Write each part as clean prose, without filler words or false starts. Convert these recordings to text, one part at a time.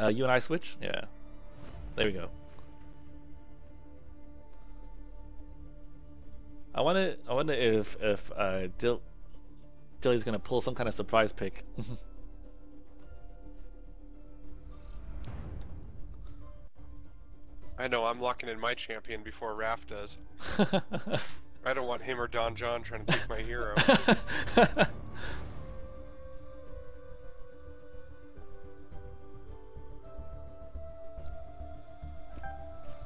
You and I switch? Yeah. There we go. I wonder if Dilly's gonna pull some kind of surprise pick. I know I'm locking in my champion before Raph does. I don't want him or DonJon trying to take my hero.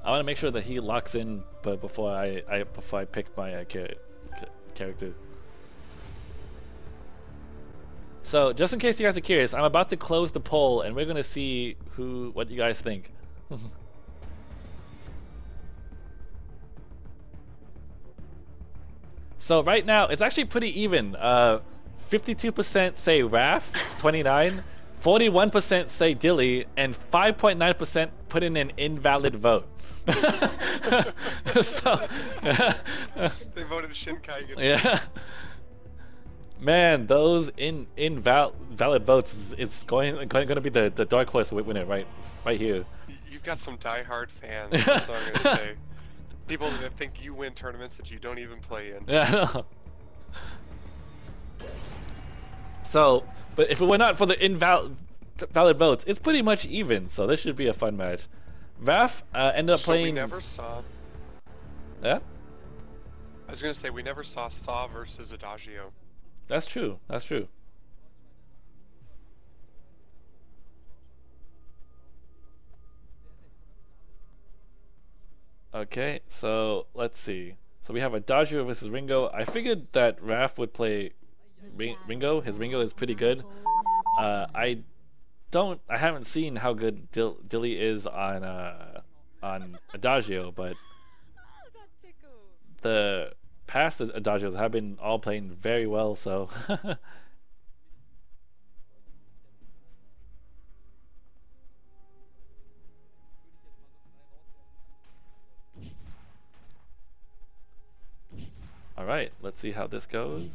I want to make sure that he locks in, but before I pick my character. So just in case you guys are curious, I'm about to close the poll, and we're gonna see what you guys think. So right now it's actually pretty even. 52% say Raph29, 41% say Dilly, and 5.9% put in an invalid vote. So, they voted ShinKaigan. Yeah. Man, those invalid votes, it's going to be the dark horse winner right here. You've got some diehard fans. That's what I'm gonna say. People that think you win tournaments that you don't even play in. Yeah, I know. So, but if it were not for the invalid votes, it's pretty much even. So this should be a fun match. Raph ended up playing. We never saw. Yeah. I was gonna say we never saw Saw versus Adagio. That's true. That's true. Okay, so let's see. So we have Adagio versus Ringo. I figured that Raph would play Ringo. His Ringo is pretty good. I haven't seen how good Dilly is on Adagio, but the past Adagios have been all playing very well, so Alright, let's see how this goes.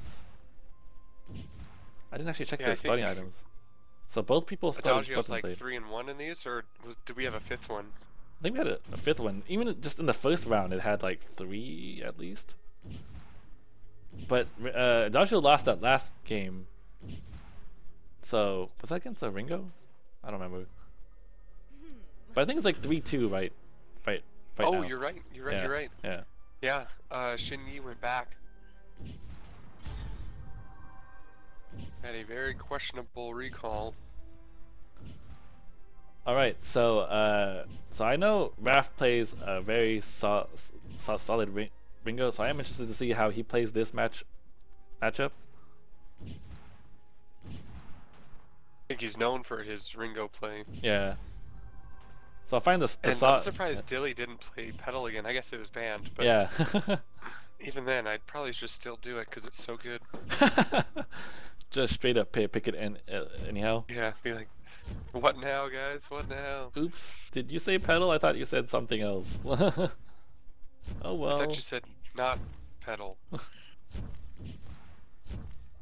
I didn't actually check the starting items. So both people started. Adagio's like 3-1 in these, or did we have a fifth one? I think we had a fifth one. Even just in the first round, it had like 3 at least. But Adagio lost that last game. So was that against Ringo? I don't remember. But I think it's like 3-2, right? Right oh, now. You're right. You're right. Yeah. You're right. Yeah. Yeah. Shin Yi went back. Had a very questionable recall. All right, so I know Raph plays a very solid Ringo, so I am interested to see how he plays this matchup. I think he's known for his Ringo play. Yeah. So I find the I'm surprised Dilly didn't play Pedal again. I guess it was banned, but yeah. Even then, I'd probably just still do it because it's so good. Just straight up pick it anyhow. Yeah, be like, what now, guys? What now? Oops, did you say Pedal? I thought you said something else. Oh well. I thought you said not Pedal.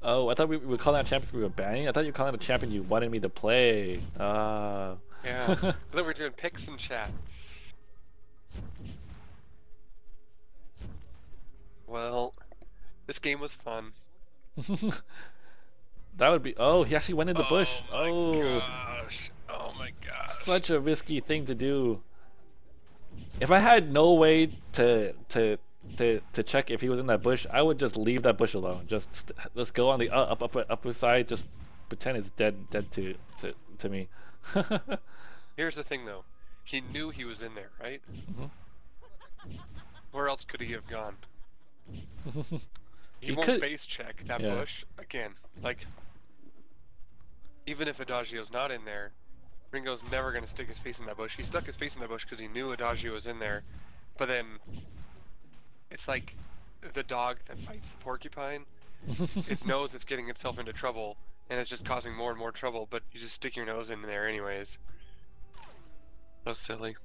Oh, I thought we were calling out champions we were banning. I thought you were calling out a champion you wanted me to play. Yeah, I thought we were doing picks in chat. Well, this game was fun. That would be. Oh, he actually went in the bush. Oh my gosh! Oh my gosh! Such a risky thing to do. If I had no way to check if he was in that bush, I would just leave that bush alone. Just let's go on the upper side. Just pretend it's dead to me. Here's the thing, though. He knew he was in there, right? Mm-hmm. Where else could he have gone? He won't could base check that bush again. Like, even if Adagio's not in there, Ringo's never gonna stick his face in that bush. He stuck his face in that bush because he knew Adagio was in there. But then, it's like the dog that fights the porcupine. It knows it's getting itself into trouble, and it's just causing more and more trouble. But you just stick your nose in there anyways. So silly.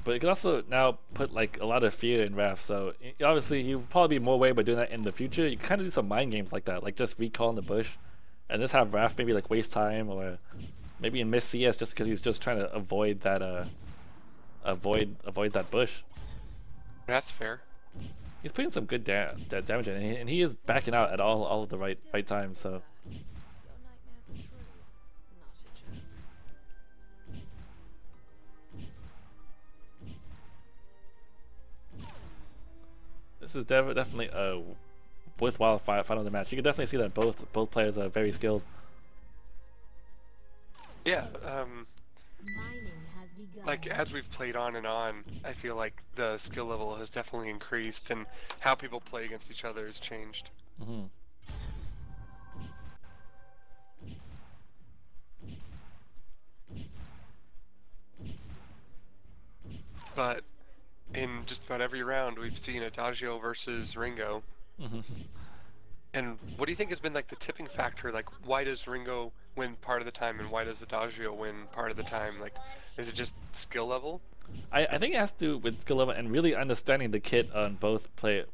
But it could also now put like a lot of fear in Raph, so obviously he'll probably be more way by doing that in the future. You can kind of do some mind games like that, like just recall in the bush, and just have Raph maybe like waste time or Maybe in Miss CS just because he's just trying to avoid that avoid that bush. That's fair. He's putting some good damage in, and he is backing out at all of the right times. So. This is definitely a worthwhile fight of the match. You can definitely see that both players are very skilled. Yeah, like as we've played on and on, I feel like the skill level has definitely increased, and how people play against each other has changed. Mm-hmm. But in just about every round, we've seen Adagio versus Ringo. Mm-hmm. And what do you think has been like the tipping factor? Like, why does Ringo win part of the time, and why does Adagio win part of the time? Like, is it just skill level? I think it has to do with skill level and really understanding the kit on both characters.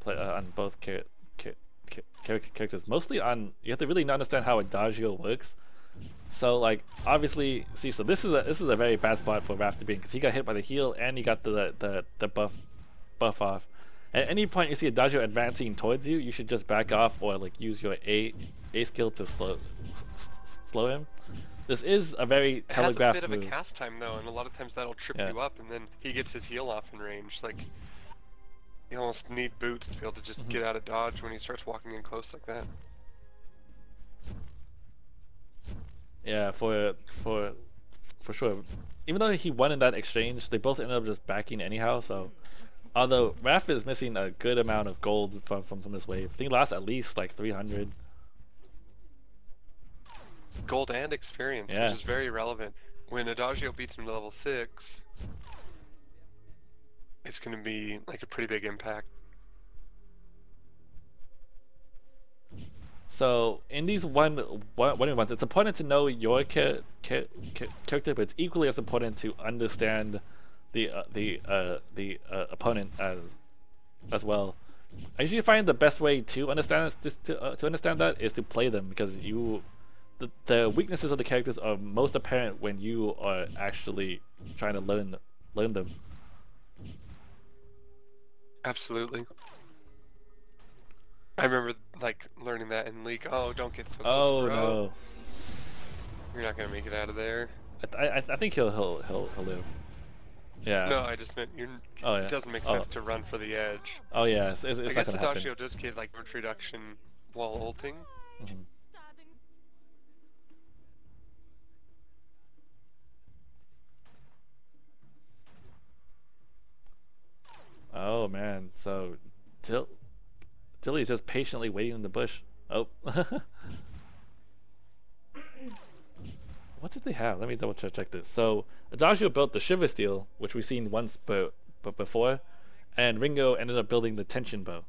Mostly on, you have to really understand how Adagio works. So like obviously, see, so this is a very bad spot for Raph to be in because he got hit by the heal and he got the buff off. At any point you see Adagio advancing towards you, you should just back off or like use your A skill to slow him. This is a very telegraphed move. It has a bit move. of a cast time though, and a lot of times that'll trip you up, and then he gets his heal off in range. Like, you almost need boots to be able to just get out of dodge when he starts walking in close like that. Yeah, for sure. Even though he won in that exchange, they both ended up just backing anyhow. So, although Raph is missing a good amount of gold from this wave, I think he lost at least like 300. Gold and experience, which is very relevant. When Adagio beats him to level 6, it's going to be like a pretty big impact. So in these one-on-ones, it's important to know your character, but it's equally as important to understand the opponent as well. I usually find the best way to understand that is to play them, because the weaknesses of the characters are most apparent when you are actually trying to learn them. Absolutely. I remember like learning that in League. Oh, don't get so close to throw. No. You're not gonna make it out of there. I think he'll live. Yeah. No, I just meant you're. Oh, yeah. It doesn't make sense to run for the edge. Oh yeah, it's I not guess gonna happen. Adagio does get like damage reduction while ulting. Mm-hmm. Oh man, so Dilly's just patiently waiting in the bush. Oh. What did they have? Let me double check this. So Adagio built the Shiver Steel, which we've seen once but before, and Ringo ended up building the Tension Bow.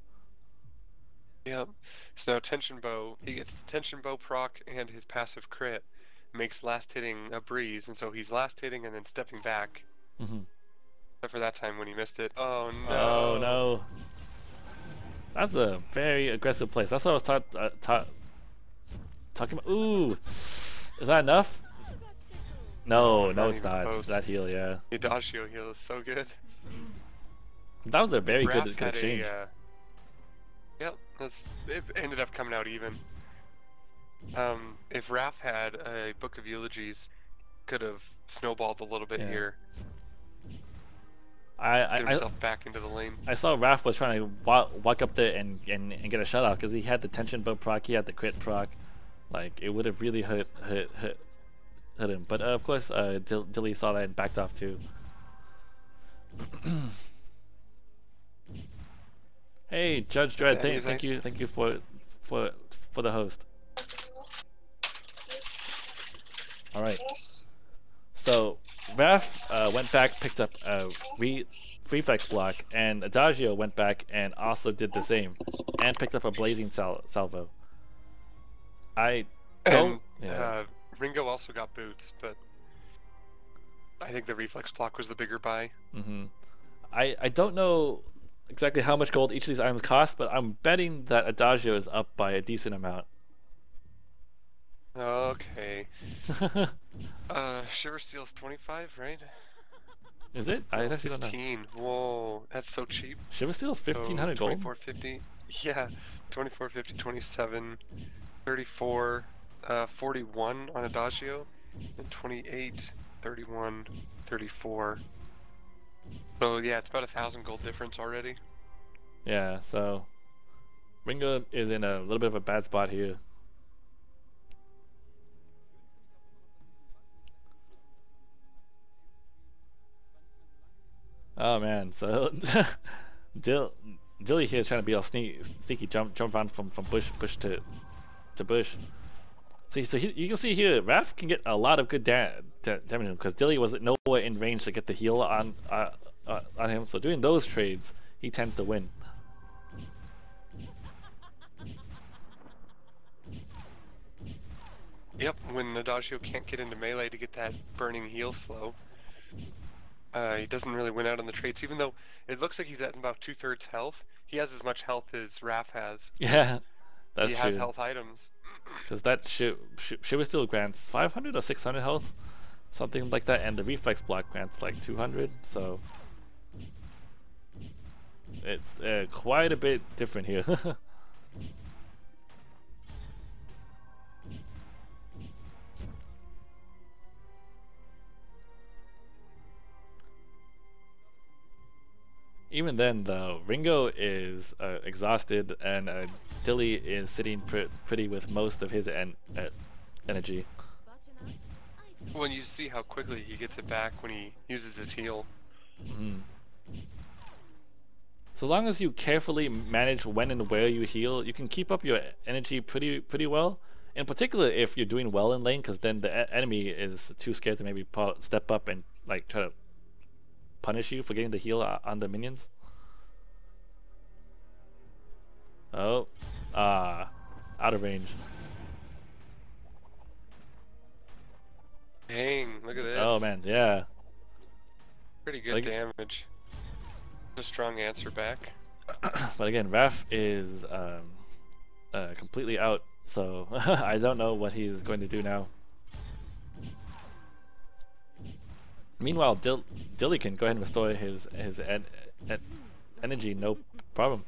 Yep. So now Tension Bow, he gets the Tension Bow proc and his passive crit makes last hitting a breeze, and so he's last hitting and then stepping back. Mm-hmm. Except for that time when he missed it. Oh no! Oh no! That's a very aggressive place. That's what I was talking about. Ooh! Is that enough? No, it's not. That heal, yeah. The Adagio heal is so good. That was a very good Raph exchange. Yep, it ended up coming out even. If Raph had a Book of Eulogies, could have snowballed a little bit here. Get himself back into the lane. I saw Raph was trying to walk up there and get a shutout because he had the Tension Bow proc, he had the crit proc. Like, it would have really hurt him. But of course, Dilly saw that and backed off too. Hey, Judge Dredd, thank you for the host. All right. So Raph went back, picked up a reflex block, and Adagio went back and also did the same, and picked up a blazing salvo. Ringo also got boots, but I think the reflex block was the bigger buy. Mm-hmm. I don't know exactly how much gold each of these items cost, but I'm betting that Adagio is up by a decent amount. Okay. Shiver Steel's 25, right? Is it? I Oh, actually don't know. 15. Whoa, that's so cheap. Shiver Steel is 1500 So, gold? 2450. Yeah, 2450, 27, 34, 41 on Adagio, and 28, 31, 34. So yeah, it's about 1,000 gold difference already. Yeah, so Ringo is in a little bit of a bad spot here. Oh man, so Dilly here is trying to be all sneaky, jump around from bush to bush. So you can see here, Raph can get a lot of good damage because Dilly was nowhere in range to get the heal on him. So doing those trades, he tends to win. Yep, when Adagio can't get into melee to get that burning heal slow, he doesn't really win out on the trades, even though it looks like he's at about 2/3 health. He has as much health as Raph has. Yeah, that's he true. has health items. Because that Shiver Steel grants 500 or 600 health, something like that, and the reflex block grants like 200. So it's quite a bit different here. Even then, though, Ringo is exhausted, and Dilly is sitting pretty with most of his energy. When you see how quickly he gets it back when he uses his heal. Mm. So long as you carefully manage when and where you heal, you can keep up your energy pretty well. In particular, if you're doing well in lane, because then the enemy is too scared to maybe step up and like try to punish you for getting the heal on the minions. Oh, out of range. Dang, look at this. Oh man, yeah. Pretty good damage. A strong answer back. But again, Raph is completely out, so I don't know what he's going to do now. Meanwhile, Dilly can go ahead and restore his energy, no problem.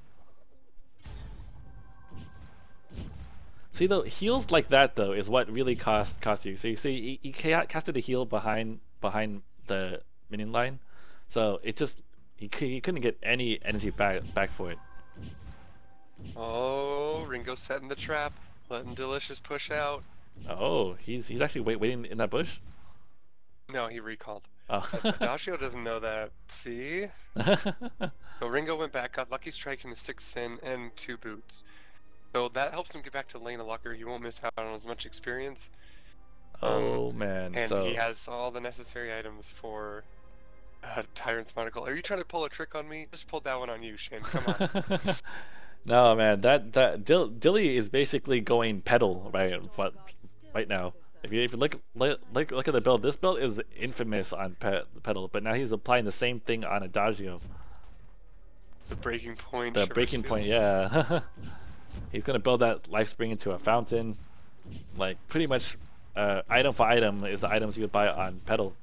See, though, heals like that though is what really cost you. So you see, he casted a heal behind the minion line, so it just he couldn't get any energy back for it. Oh, Ringo setting the trap, letting Dillicious push out. Oh, he's actually waiting in that bush. No, he recalled. Oh. Adagio doesn't know that. See? So Ringo went back, got Lucky Strike and a 6 Sin and 2 boots. So that helps him get back to lane a locker. He won't miss out on as much experience. Oh man. And so he has all the necessary items for Tyrant's Monocle. Are you trying to pull a trick on me? Just pulled that one on you, Shin. Come on. No man, Dilly is basically going pedal right now. If you look at the build, this build is infamous on pedal, but now he's applying the same thing on Adagio. The breaking point. The breaking point, yeah. He's gonna build that life spring into a fountain. Like pretty much, item for item is the items you would buy on pedal.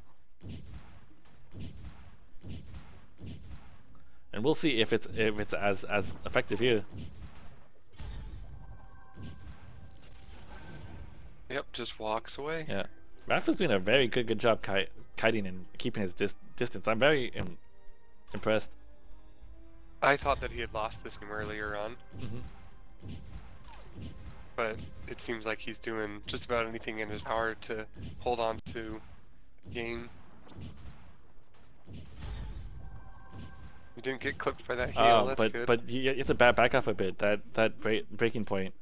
And we'll see if it's as effective here. Yep, just walks away. Yeah, Raph is doing a very good job kiting and keeping his distance. I'm very impressed. I thought that he had lost this game earlier on. But it seems like he's doing just about anything in his power to hold on to the game. You didn't get clipped by that heal, that's good. But you have to back off a bit. That breaking point.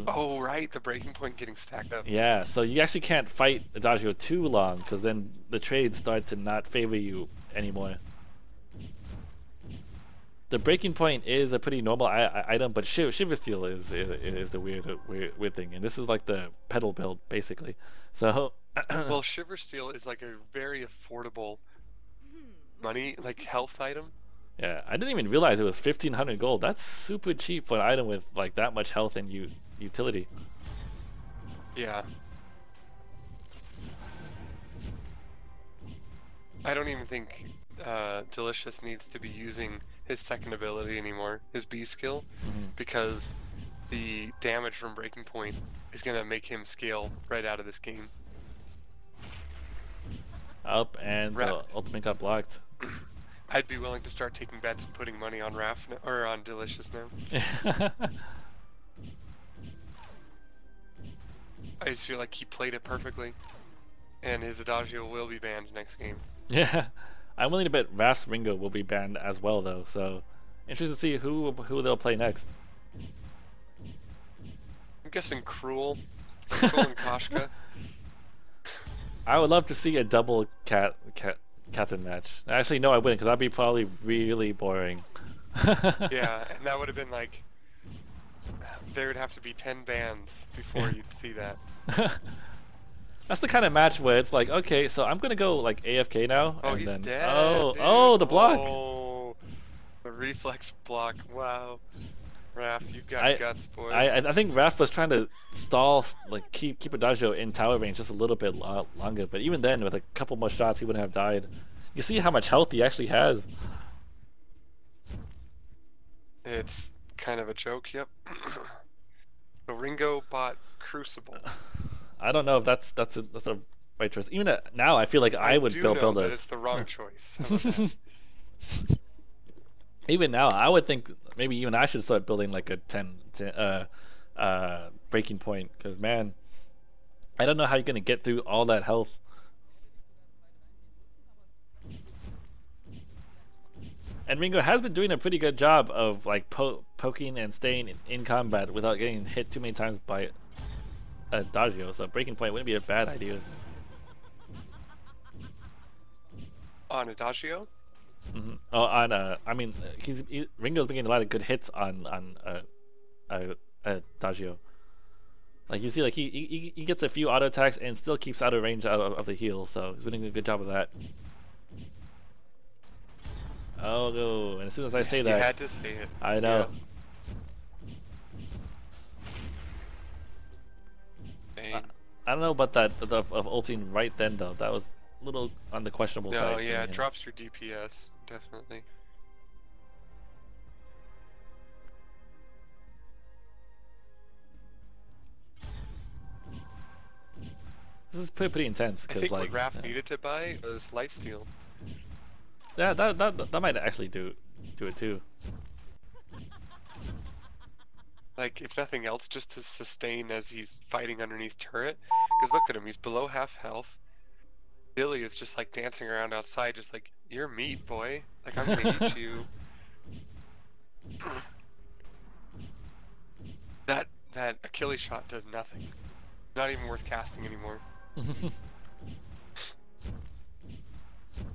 Oh right, the breaking point getting stacked up. Yeah, so you actually can't fight Adagio too long, because then the trades start to not favor you anymore. The breaking point is a pretty normal item, but Shiver Steel is the weird thing, and this is like the pedal build basically. So well, Shiver Steel is like a very affordable money, like health item. Yeah, I didn't even realize it was 1500 gold. That's super cheap for an item with like that much health and utility. Yeah. I don't even think Dillicious needs to be using his second ability anymore, his B skill, because the damage from Breaking Point is going to make him scale right out of this game. Up, and the ultimate got blocked. I'd be willing to start taking bets and putting money on Raph or on Dillicious now. I just feel like he played it perfectly, and his Adagio will be banned next game. Yeah, I'm willing to bet Raph's Ringo will be banned as well, though. So, interested to see who they'll play next. I'm guessing Cruel and Koshka. I would love to see a double Catherine match. Actually, no, I wouldn't, because that'd be probably really boring. Yeah, and that would have been like, there would have to be 10 bans before you'd see that. That's the kind of match where it's like, okay, so I'm gonna go like AFK now. Oh, and he's then, dead. Oh, dude. oh, the block. Oh, the reflex block. Wow. Raph, you've got guts, boy. I think Raph was trying to stall, like keep Adagio in tower range just a little bit longer, but even then, with a couple more shots, he wouldn't have died. You see how much health he actually has. It's kind of a joke, yep. So Ringo bought Crucible. I don't know if that's the right choice. Even now, I feel like I would build that a. it's the wrong choice. Even now, I would think maybe even I should start building like a 10 Breaking Point, because man, I don't know how you're gonna get through all that health. And Ringo has been doing a pretty good job of like poking and staying in combat without getting hit too many times by Adagio, so Breaking Point wouldn't be a bad idea. On Adagio? Mm-hmm. Oh, on I mean, Ringo's been getting a lot of good hits on Adagio. Like you see, like he gets a few auto attacks and still keeps out of range of the heal, so he's doing a good job of that. Oh no! And as soon as I say that, you had to say it. I know. Yeah. I don't know about that of ulting right then though. That was a little on the questionable side. No, yeah, it drops your DPS definitely. This is pretty intense. I think like, what Raph needed to buy was lifesteal. Yeah, that might actually do it too. Like, if nothing else, just to sustain as he's fighting underneath turret. Because look at him, he's below half health. Billy is just like dancing around outside, just like, you're meat, boy. Like, I'm gonna eat you. That Achilles shot does nothing. Not even worth casting anymore.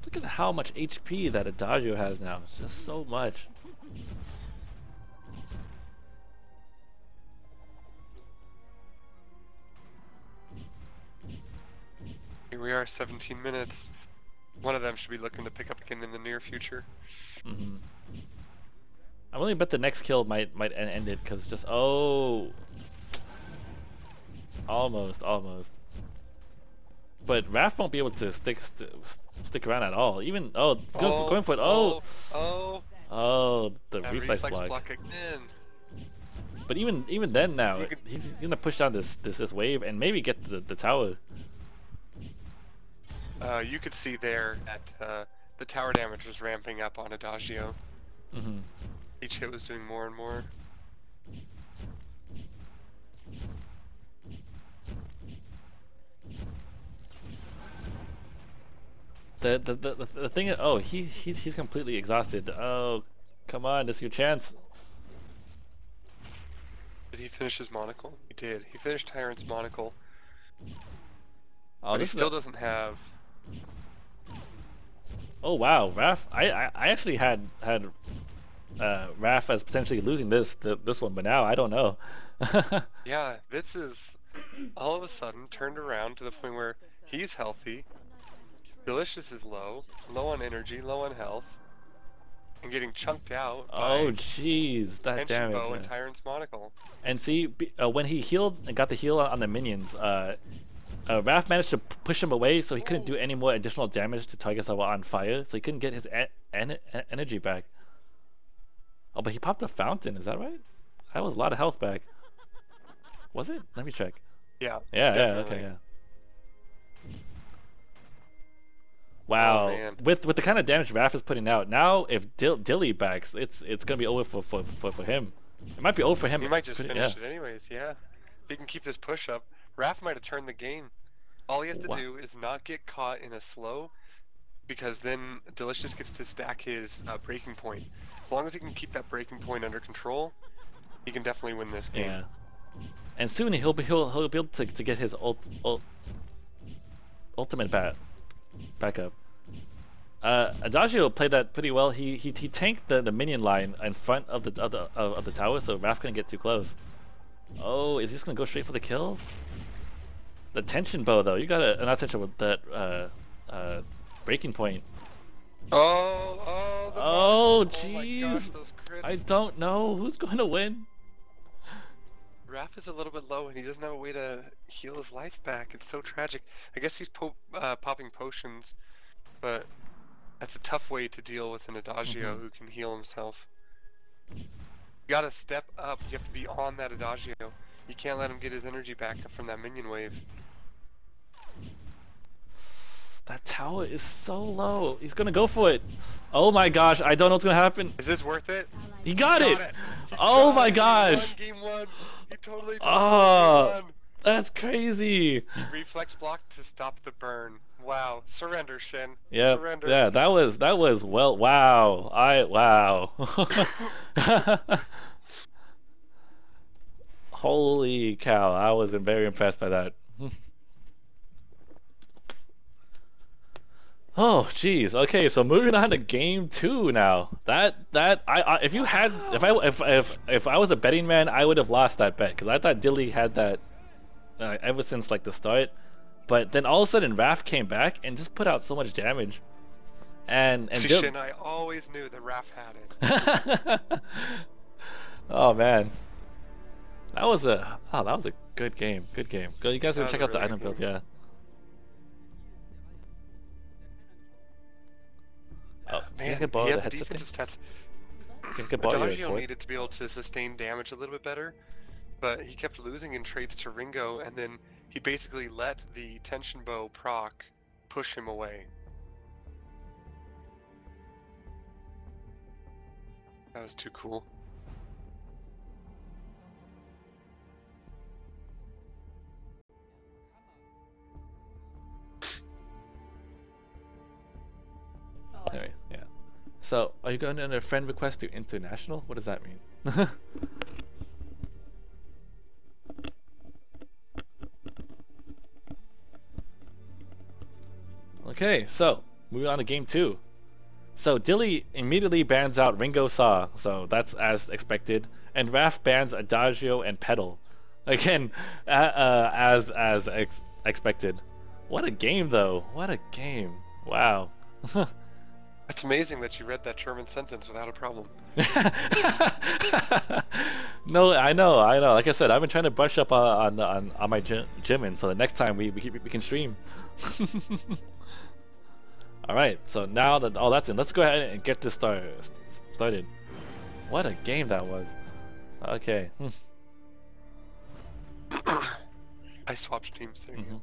Look at how much HP that Adagio has now. It's just so much. Here we are, 17 minutes. One of them should be looking to pick up again in the near future. Mm-hmm. I really bet the next kill might end it, because just almost. But Raph won't be able to stick around at all. Even going for it. The reflex block again. But even then now, he's gonna push down this wave and maybe get the tower. You could see there that the tower damage was ramping up on Adagio. Mm-hmm. Each hit was doing more and more. The thing is, he's completely exhausted. Oh, come on, this is your chance. Did he finish his monocle? He did. He finished Tyrant's monocle. Oh, but he still doesn't have. Oh wow, Raph! I actually had Raph as potentially losing this one, but now I don't know. Yeah, this is all of a sudden turned around to the point where he's healthy. Dillicious is low on energy, low on health, and getting chunked out. Oh jeez, that damage. Bow and Tyrant's monocle. And see, when he healed and got the heal on the minions, Raph managed to push him away, so he couldn't do any more additional damage to targets that were on fire, so he couldn't get his energy back. Oh, but he popped a fountain, is that right? That was a lot of health back. Was it? Let me check. Yeah. Yeah, definitely. okay, yeah. Wow. Oh, man. With the kind of damage Raph is putting out, now if Dilly backs, it's gonna be over for him. It might be over for him. He might just finish yeah. it anyways, yeah. If he can keep this push up, Raph might have turned the game. All he has to do is not get caught in a slow, because then Dillicious gets to stack his breaking point. As long as he can keep that breaking point under control, he can definitely win this game. Yeah. And soon he'll be able to get his ultimate back up. Adagio played that pretty well. He tanked the minion line in front of the tower, so Raph couldn't get too close. Oh, is he just gonna go straight for the kill? The tension bow though, you gotta not tension with that breaking point. Oh, jeez. I don't know who's going to win. Raph is a little bit low and he doesn't have a way to heal his life back. It's so tragic. I guess he's popping potions, but that's a tough way to deal with an Adagio who can heal himself. You gotta step up. You have to be on that Adagio. You can't let him get his energy back up from that minion wave. That tower is so low. He's gonna go for it. Oh my gosh, I don't know what's gonna happen. Is this worth it? He got it! Oh my gosh! Game one. He totally just Oh, game one. that's crazy. Reflex block to stop the burn. Wow. Surrender, Shin. Yeah, Surrender. yeah, that was well. Wow, wow. Holy cow! I was very impressed by that. Oh, jeez. Okay, so moving on to game 2 now. If I was a betting man, I would have lost that bet because I thought Dilly had that ever since like the start. But then all of a sudden, Raph came back and just put out so much damage. And Shin, I always knew that Raph had it. Oh man, that was a good game. Good game. Go, you guys go check out the item builds, yeah. Oh, man, he had the defensive stats. Adagio needed to be able to sustain damage a little bit better, but he kept losing in trades to Ringo, and then he basically let the tension bow proc push him away. That was too cool. Anyway, yeah. So, are you going to friend request to international? What does that mean? Okay, so moving on to game 2. So Dilly immediately bans out Ringo Saw, so that's as expected, and Raph bans Adagio and Pedal, again, as expected. What a game, though! What a game! Wow. It's amazing that you read that German sentence without a problem. No, I know. Like I said, I've been trying to brush up on my German, so the next time we can stream. All right, so now that all that's in, let's go ahead and get this started. What a game that was. Okay. I swapped teams. There you go.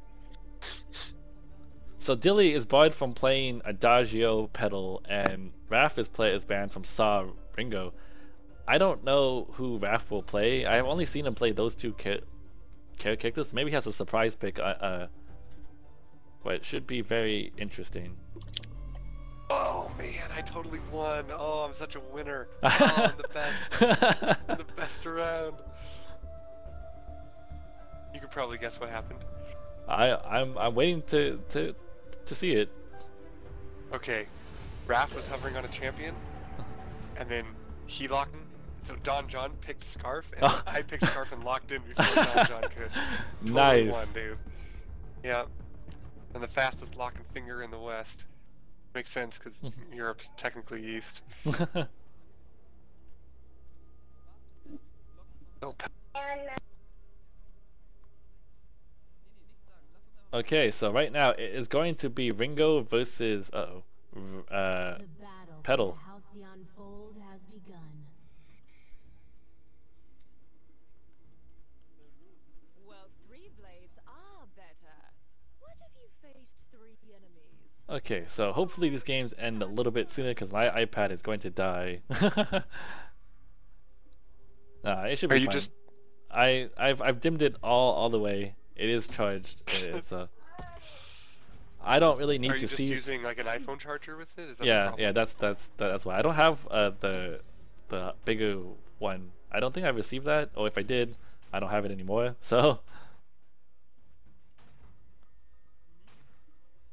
So Dilly is barred from playing Adagio Pedal, and Raph is banned from Saw Ringo. I don't know who Raph will play. I have only seen him play those two characters. Maybe he has a surprise pick, but it should be very interesting. Oh man, I totally won. Oh, I'm such a winner. Oh, I'm the best. I'm the best around. You can probably guess what happened. I'm waiting to see it. Okay, Raph was hovering on a champion, and then he locked in. So DonJon picked Scarf, and I picked Scarf and locked in before DonJon could. Totally Nice. won, dude. Yeah, and the fastest locking finger in the West. Makes sense because Europe's technically East. Okay, so right now it is going to be Ringo versus The battle for Petal. the Halcyon Fold has begun. Well, 3 blades are better. What if you faced 3 enemies? Okay, so hopefully these games end a little bit sooner because my iPad is going to die. Nah, it should Are be you fine. just I've dimmed it all the way. It is charged. It's I don't really are need you to just see. using like an iPhone charger with it? Is that the Yeah, problem? that's why I don't have the bigger one. I don't think I received that, or if I did, I don't have it anymore. So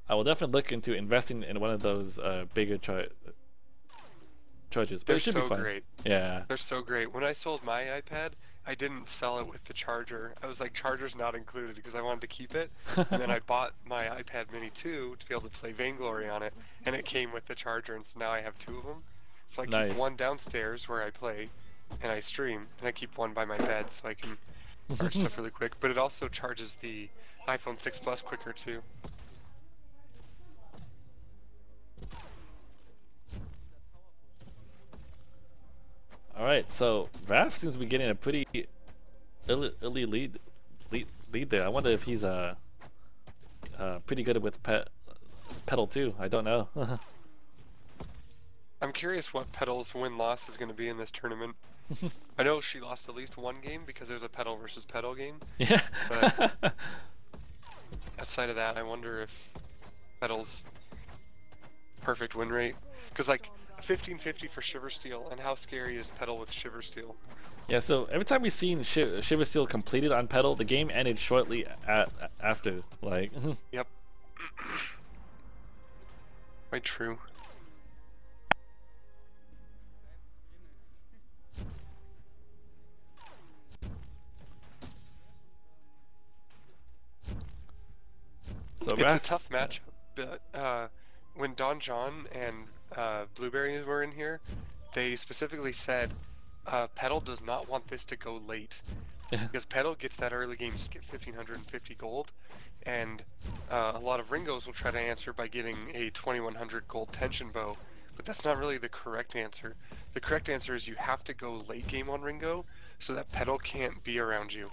I will definitely look into investing in one of those bigger chargers, but They're it should be so fine. great. Yeah. They're so great. When I sold my iPad, I didn't sell it with the charger. I was like, charger's not included because I wanted to keep it. And then I bought my iPad Mini 2 to be able to play Vainglory on it, and it came with the charger, and so now I have 2 of them. So I keep Nice. one downstairs where I play and I stream, and I keep one by my bed so I can charge stuff really quick. But it also charges the iPhone 6 Plus quicker too. All right, so Raph seems to be getting a pretty early lead there. I wonder if he's pretty good with pedal too. I don't know. I'm curious what Petal's win-loss is going to be in this tournament. I know she lost at least one game because there's a Petal versus Petal game. Yeah. But outside of that, I wonder if Petal's perfect win rate. Because like 1550 for Shiver Steel, and how scary is Petal with Shiver Steel? Yeah, so every time we've seen Shiver Steel completed on pedal, the game ended shortly after. Like, Yep. Quite true. so It's a Raph, tough matchup, but when DonJon and Blueberry were in here, they specifically said Petal does not want this to go late. Because Petal gets that early game skip 1550 gold, and a lot of Ringos will try to answer by getting a 2100 gold tension bow, but that's not really the correct answer. The correct answer is you have to go late game on Ringo so that Petal can't be around you.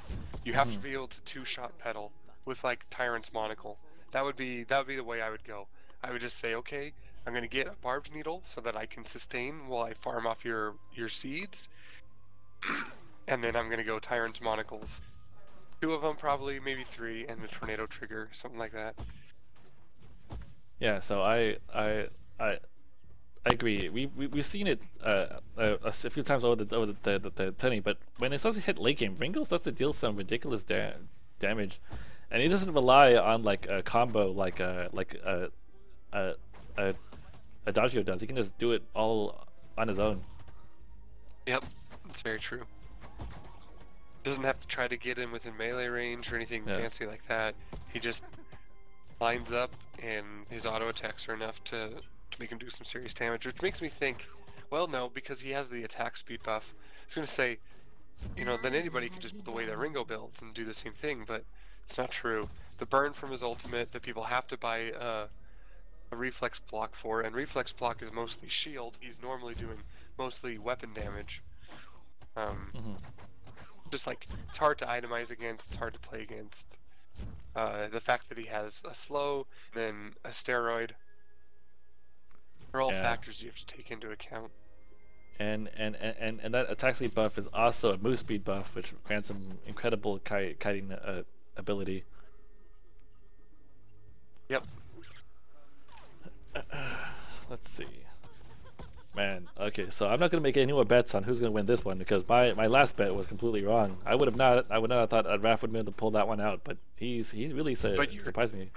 You have to be able to two-shot Petal with like Tyrant's Monocle. That would be the way I would go. I would just say, okay, I'm gonna get a barbed needle so that I can sustain while I farm off your seeds, and then I'm gonna go Tyrant's Monocles. 2 of them probably, maybe 3, and the Tornado Trigger, something like that. yeah. So I agree. We've seen it a few times over the tourney, but when it starts to hit late game, Ringo starts to deal some ridiculous damage, and he doesn't rely on like a combo like a Adagio does. He can just do it all on his own. Yep, that's very true. Doesn't have to try to get in within melee range or anything fancy like that. He just lines up, and his auto attacks are enough to make him do some serious damage, which makes me think, well, no, because he has the attack speed buff. I was gonna say, you know, then anybody could just build the way that Ringo builds and do the same thing, but it's not true. The burn from his ultimate that people have to buy a reflex block for, and reflex block is mostly shield. He's normally doing mostly weapon damage. Just like, it's hard to itemize against, it's hard to play against. The fact that he has a slow, then a steroid, are all factors you have to take into account. And that attack speed buff is also a move speed buff, which grants him incredible kiting ability. Yep. Let's see. Man, okay, so I'm not gonna make any more bets on who's gonna win this one because my last bet was completely wrong. I would not have thought Raph would be able to pull that one out, but he's really surprised me.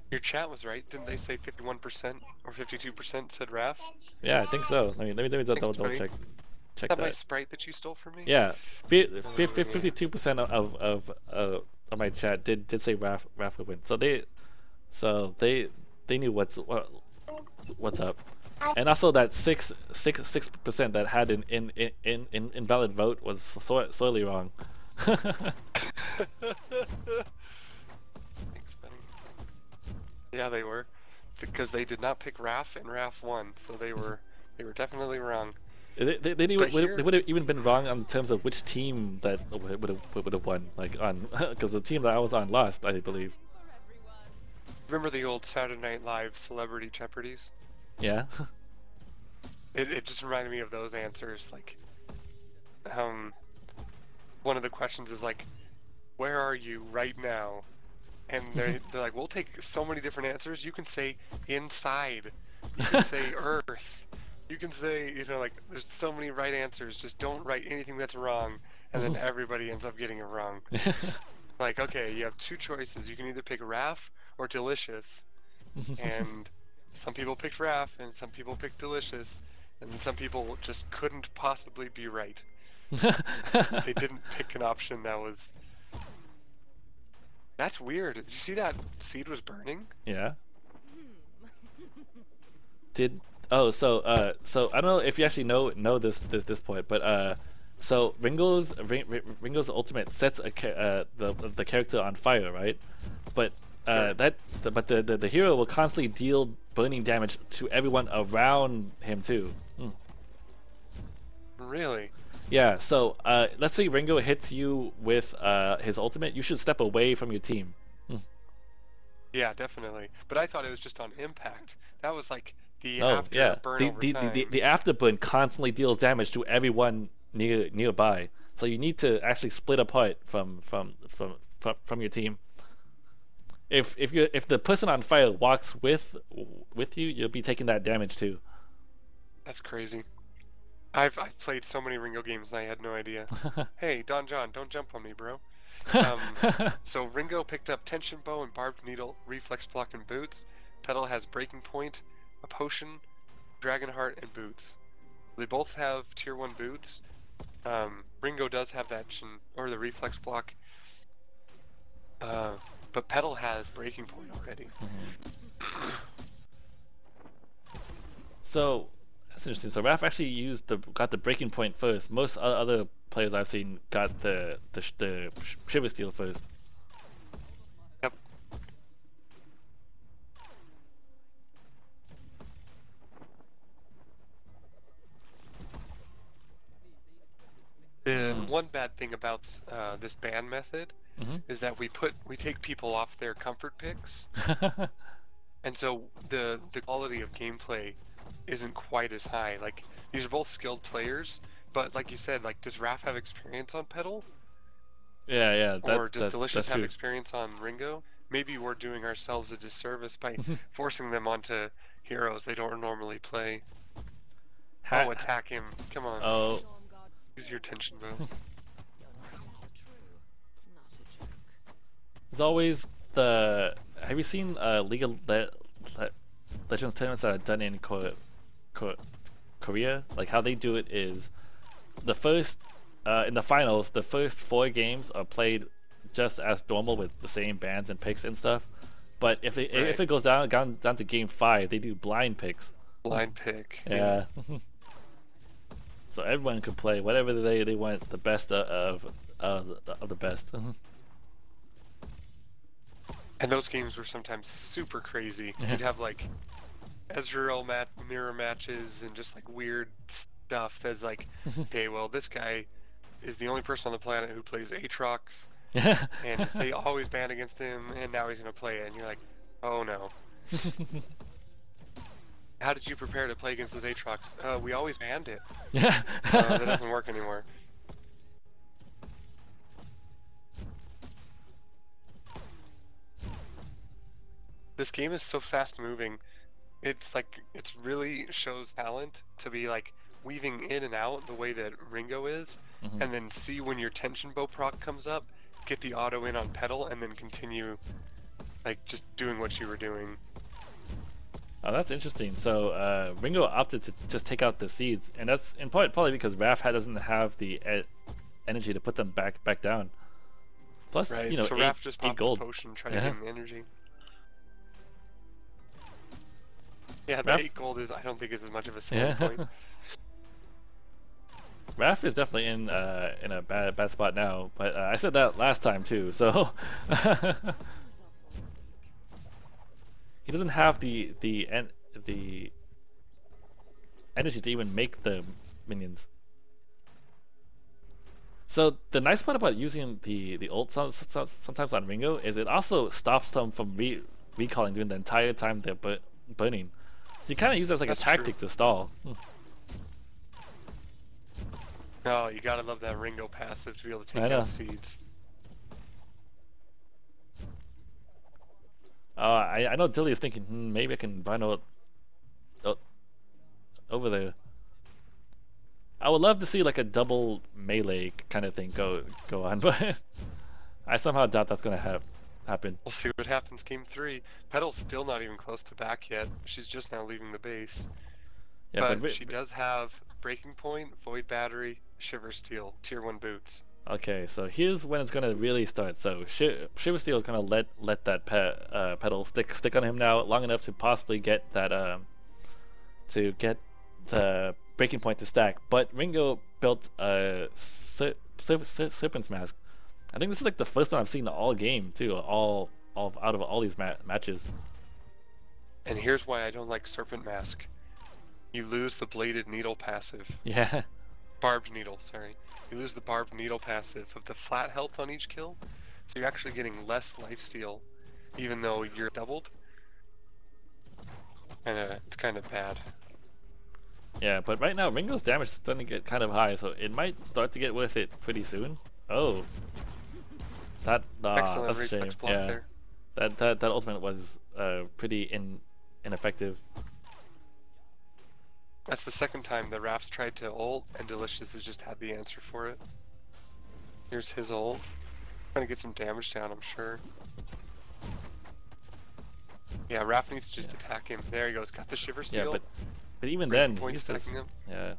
Your chat was right, didn't they say 51% or 52% said Raph? Yeah, I think so. Let me double check that. My Sprite that you stole from me? Yeah, 52% of my chat did say Raph would win. So they knew what's up. And also that 6% that had an invalid vote was sorely wrong. Thanks, buddy. Yeah, they were, because they did not pick Raph, and Raph won, so they were definitely wrong. They But here, would have even been wrong on terms of which team that would have won, like on because the team that I was on lost, I believe. remember the old Saturday Night Live Celebrity Jeopardies? Yeah. It just reminded me of those answers. Like, one of the questions is like, "Where are you right now?" And they're like, "We'll take so many different answers. You can say inside. You can say Earth. You can say, you know, like there's so many right answers. Just don't write anything that's wrong." And then everybody ends up getting it wrong. Like, okay, you have two choices. You can either pick Raph or Dillicious. And some people picked Raph, and some people picked Dillicious, and then some people just couldn't possibly be right. They didn't pick an option that was... That's weird. Did you see that seed was burning? Yeah. Did so I don't know if you actually know this point, but so Ringo's ultimate sets the character on fire, right? But the hero will constantly deal burning damage to everyone around him too. Really? Yeah, so let's say Ringo hits you with his ultimate, you should step away from your team. Yeah, definitely. But I thought it was just on impact. That was like the Oh, after yeah. burn The over the, time. the afterburn constantly deals damage to everyone nearby. So you need to actually split apart from your team. If the person on fire walks with you, you'll be taking that damage too. That's crazy. I've played so many Ringo games and I had no idea. Hey, Don John, don't jump on me, bro. So Ringo picked up Tension Bow and Barbed Needle, Reflex Block, and Boots. Petal has Breaking Point, a Potion, Dragonheart, and Boots. They both have Tier 1 Boots. Ringo does have that the Reflex Block. But Petal has Breaking Point already. So that's interesting. So Raph actually got the Breaking Point first. Most other players I've seen got the Shiver Steel first. Yep. One bad thing about this ban method is that we take people off their comfort picks, and so the quality of gameplay isn't quite as high. Like, these are both skilled players, but like you said, like, does Raph have experience on Petal? Yeah. Or does That's Dillicious have true. experience on Ringo? Maybe we're doing ourselves a disservice by forcing them onto heroes they don't normally play. Oh, attack him. Come on. Oh. Use your tension bow. There's always the. Have you seen League of Legends tournaments that are done in Korea? Like, how they do it is the first in the finals, the first 4 games are played just as normal with the same bans and picks and stuff. But if it goes down to game 5, they do blind picks. Blind pick. Yeah. So everyone can play whatever they want, the best of the best. And those games were sometimes super crazy. You'd have like Ezreal mirror matches and just like weird stuff that's like, okay, well, this guy is the only person on the planet who plays Aatrox, and they always ban against him, and now he's gonna play it, and you're like, oh no. How did you prepare to play against this Aatrox? We always banned it. Yeah. That doesn't work anymore. This game is so fast moving. It's like, it really shows talent to be like weaving in and out the way that Ringo is, and then see when your tension bow proc comes up, get the auto in on Petal, and then continue like just doing what you were doing. Oh, that's interesting. So Ringo opted to just take out the seeds, and that's in part probably because Raph doesn't have the energy to put them back down. Plus, Right. you know, So Raph just eight popped gold. a potion, trying to get an energy. Yeah, the Raph- 8 gold I don't think is as much of a selling point. Raph is definitely in a bad spot now, but I said that last time too. So he doesn't have the energy to even make the minions. So the nice part about using the ult sometimes on Ringo is it also stops them from recalling during the entire time they're burning. So you kind of use it as like That's a tactic true. to stall. Oh, you gotta love that Ringo passive to be able to I take know. out seeds. I know Dilly is thinking, maybe I can Vino over there. I would love to see like a double melee kind of thing go on, but I somehow doubt that's gonna happen. We'll see what happens game 3. Petal's still not even close to back yet. She's just now leaving the base. Yeah, But she does have Breaking Point, Void Battery, Shiver Steel, Tier 1 boots. okay, so here's when it's gonna really start. So Shiver Steel is gonna let that pedal stick on him now long enough to possibly get that to get the breaking point to stack. But Ringo built a Serpent's Mask. I think this is like the first one I've seen all game too. All out of all these matches. And here's why I don't like Serpent Mask. You lose the Bladed Needle passive. Yeah. Barbed Needle, sorry. You lose the Barbed Needle passive of the flat health on each kill. So you're actually getting less lifesteal, even though you're doubled. And it's kind of bad. Yeah, but right now Ringo's damage is starting to get kind of high, so it might start to get worth it pretty soon. Oh. That Excellent that's a shame. reflex block Yeah. there. That ultimate was pretty ineffective. That's the second time that Raph's tried to ult, and Dillicious has just had the answer for it. Here's his ult. Trying to get some damage down, I'm sure. Yeah, Raph needs to just attack him. There he goes, got the Shiver Steel. Yeah, but even Breaking then, Point he's just, stacking him. yeah.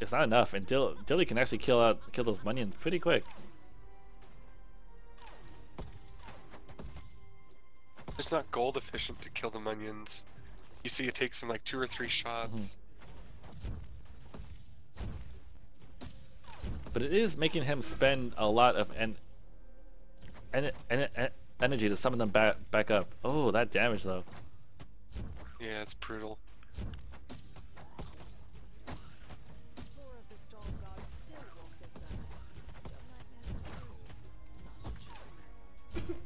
It's not enough, and Dilly can actually kill those minions pretty quick. It's not gold efficient to kill the minions. You see it takes him like 2 or 3 shots. But it is making him spend a lot of energy to summon them back up. Oh, that damage though. Yeah, it's brutal. Four of the storm gods still walk this earth. Don't let that go. Not a joke.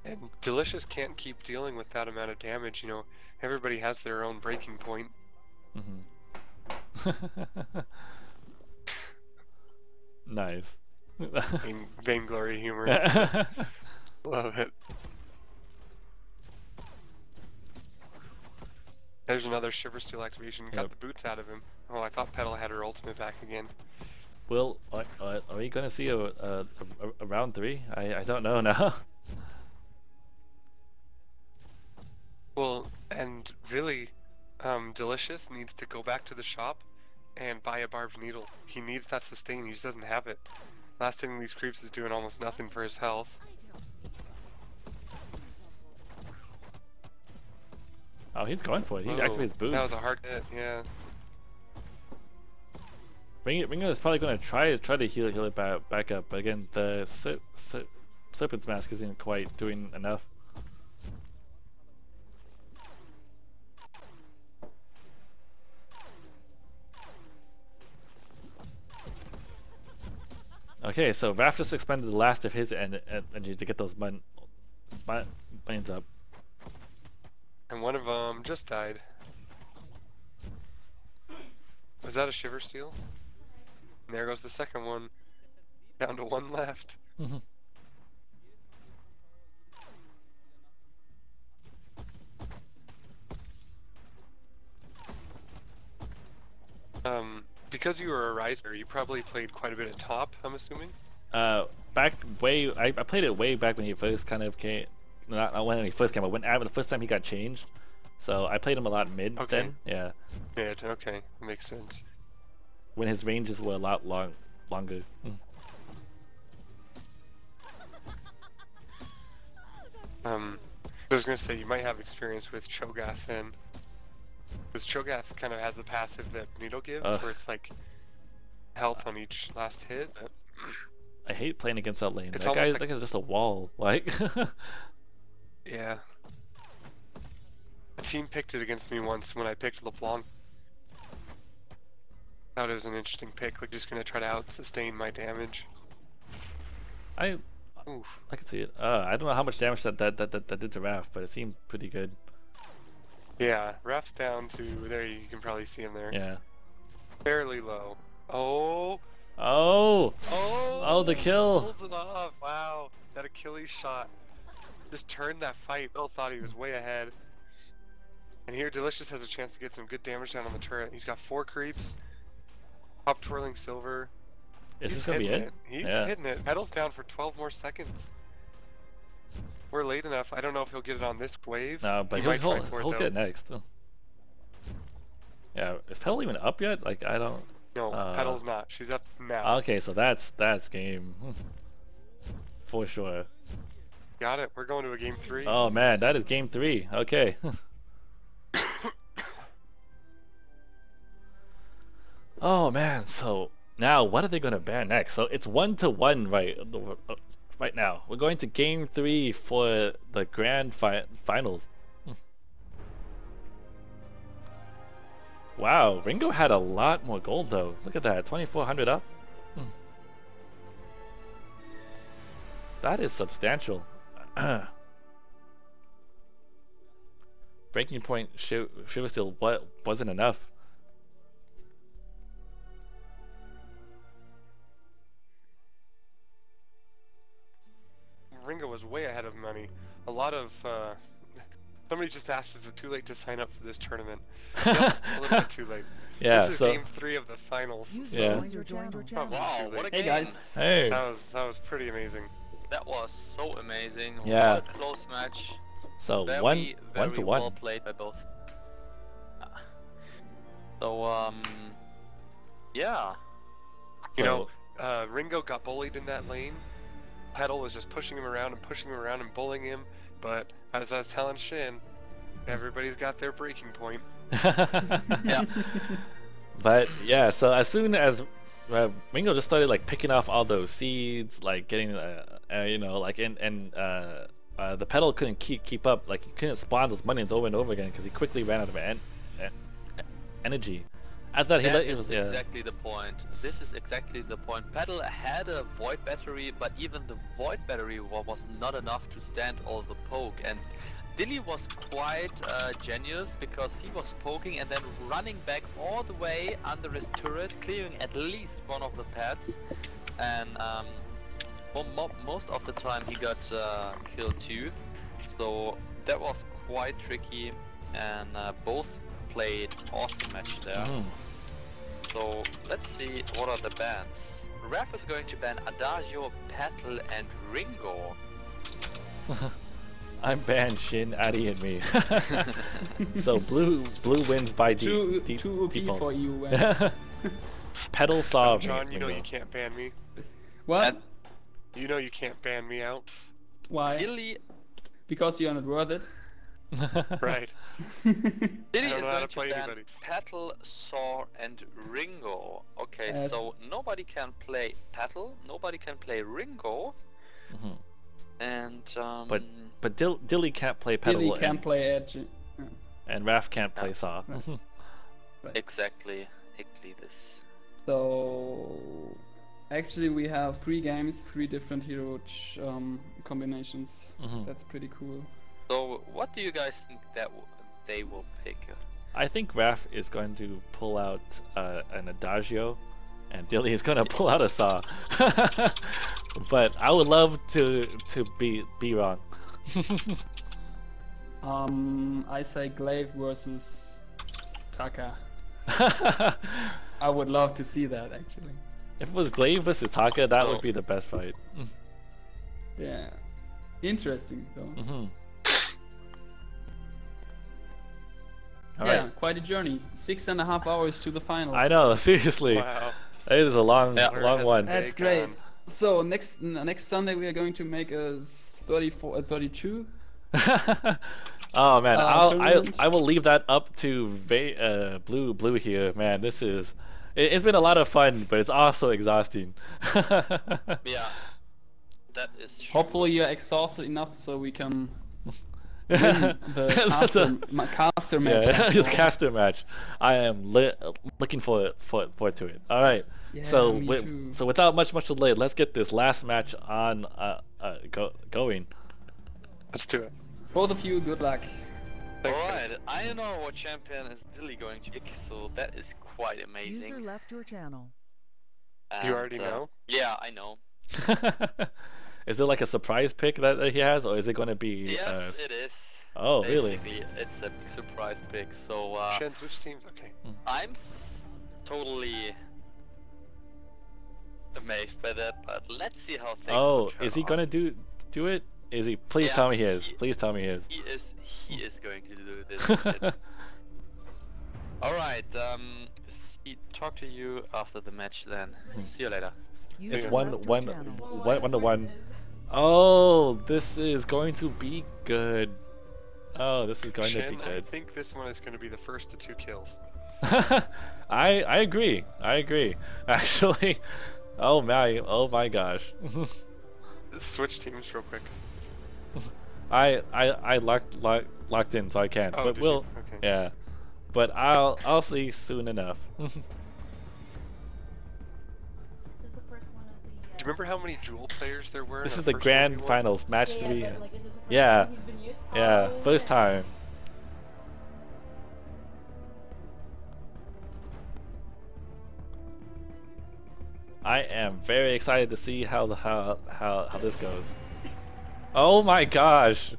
And Dillicious can't keep dealing with that amount of damage, you know. Everybody has their own breaking point. Nice. Vainglory humor. Love it. There's another Shiver Steel activation. Got Yep. the boots out of him. Oh, I thought Petal had her ultimate back again. Will are we gonna see a round 3? I don't know now. Well, and really, Dillicious needs to go back to the shop and buy a Barbed Needle. He needs that sustain, he just doesn't have it. Last hitting these creeps is doing almost nothing for his health. Oh, he's going for it. He Whoa, activates boots. That was a hard hit, yeah. Ringo is probably gonna try to heal it back up, but again, the Serpent's Mask isn't quite doing enough. Okay, so Raph just expended the last of his energy to get those minions up. And one of them just died. Was that a Shiver Steel? And there goes the second one. Down to 1 left. Because you were a riser, you probably played quite a bit of top, I'm assuming? I played it way back when he first kind of came. Not when he first came, but the first time he got changed. So I played him a lot mid then. Yeah. Yeah, okay, makes sense. When his ranges were a lot longer. I was gonna say, you might have experience with Cho'Gath then. Because Cho'Gath kind of has the passive that Needle gives, where it's like health on each last hit. But I hate playing against that lane. It's That almost guy's just a wall. Like. Yeah. A team picked it against me once when I picked LeBlanc. Thought it was an interesting pick, like just gonna try to out-sustain my damage. I Oof. can see it. I don't know how much damage that did to Raph, but it seemed pretty good. Yeah, Raph's down to, there you can probably see him there. Yeah. Fairly low. Oh! Oh! Oh! Oh, the kill! Pulls it off, wow. That Achilles shot just turned that fight. Bill thought he was way ahead. And here Dillicious has a chance to get some good damage down on the turret. He's got 4 creeps. Top twirling silver. Is He's this gonna be hitting it? He's Yeah. hitting it. Pedal's down for 12 more seconds. We're late enough. I don't know if he'll get it on this wave. No, but He might try for it, he'll though. get it next. Yeah, is Pedal even up yet? Like, I don't... No, Pedal's not. She's up now. Okay, so that's game. For sure. Got it. We're going to a game 3. Oh man, that is game 3. Okay. Oh man, so now what are they gonna ban next? So it's 1-1 right now. We're going to game 3 for the grand finals. Wow, Ringo had a lot more gold though. Look at that, 2,400 up. That is substantial. Breaking point sure still wasn't enough. Ringo was way ahead of money. A lot of somebody just asked, is it too late to sign up for this tournament? Yep, a little bit too late. Yeah, this is so game 3 of the finals. yeah. Oh, Wow, what a Hey game. guys. Hey. That was pretty amazing. That was so amazing. Yeah. What a close match. So Very, 1 very to well 1. played by both. So, yeah. You know, Ringo got bullied in that lane. Pedal was just pushing him around and bullying him. But as I was telling Shin, everybody's got their breaking point. Yeah. But yeah, so as soon as Ringo just started like picking off all those seeds, like getting, you know, like the Pedal couldn't keep up, like he couldn't spawn those minions over and over again because he quickly ran out of energy. I thought That he is was, yeah. exactly the point. This is exactly the point. Pedal had a void battery, but even the void battery was not enough to stand all the poke. And Dilly was quite genius because he was poking and then running back all the way under his turret, clearing at least one of the pads. And most of the time he got killed too. So that was quite tricky, and both played awesome match there. So let's see what are the bans. Raph is going to ban Adagio, Petal, and Ringo. I'm banned, Shin, Addy, and me. So blue wins by Too OP default. for you. Pedal saw John, you know Ringo. you can't ban me. What? You know you can't ban me out. Why? Dilly Because you're not worth it? Right. Dilly don't is know how going to play to ban anybody. Petal, Saw, and Ringo. Okay, Yes. so nobody can play Petal, nobody can play Ringo, and But Dilly can't play Pedal, Dilly can't play Edge. and Raph can't play Saw. exactly this. So actually we have 3 games, 3 different hero combinations. That's pretty cool. So what do you guys think that they will pick? I think Raph is going to pull out an Adagio, and Dilly is going to pull out a Saw. But I would love to be wrong. I say Glaive versus Taka. I would love to see that actually. If it was Glaive versus Taka, that would be the best fight. Yeah. Interesting though. Alright. Yeah, quite a journey. 6.5 hours to the finals. I know, seriously. Wow. It is a long We're one. That's Big great. on. So next Sunday we are going to make a 32. Oh man, tournament. I will leave that up to blue here, man. This is it's been a lot of fun, but it's also exhausting. Yeah, that is true. Hopefully you're exhausted enough so we can win the caster match. Yeah, after the all. caster match. I am looking forward to it. All right. Yeah, So me too. so without much delay, let's get this last match on going. Let's do it. Both of you, good luck. Thanks, Alright, guys. I know what champion is Dilly going to pick, so that is quite amazing. User left your channel. You already And, know? Yeah, I know. Is there like a surprise pick that he has, or is it going to be? Yes, it is. Oh, really? Basically, it's a big surprise pick. So Shen, switch teams? Okay. I'm totally amazed by that, but let's see how things will Oh, turn is he out. gonna do it? Is he? Please Yeah, tell me he is. Please tell me he is. He is going to do this. Alright, talk to you after the match then. See you later. It's User one left your one channel. one to one. Oh, this is going to be good. Oh, this is going to Shen, be I good. think this one is going to be the first of 2 kills. I agree. I agree. Actually, oh my gosh. Switch teams real quick. I locked in, so I can't. Oh, But did we'll you? Okay. yeah. But I'll see soon enough. Do you remember how many Jewel players there were? This in is the the first grand 1v1? finals, match Yeah, 3. but, like, is this the first Yeah. time he's been used? Yeah, Oh, first okay. time. I am very excited to see how this goes. Oh my gosh,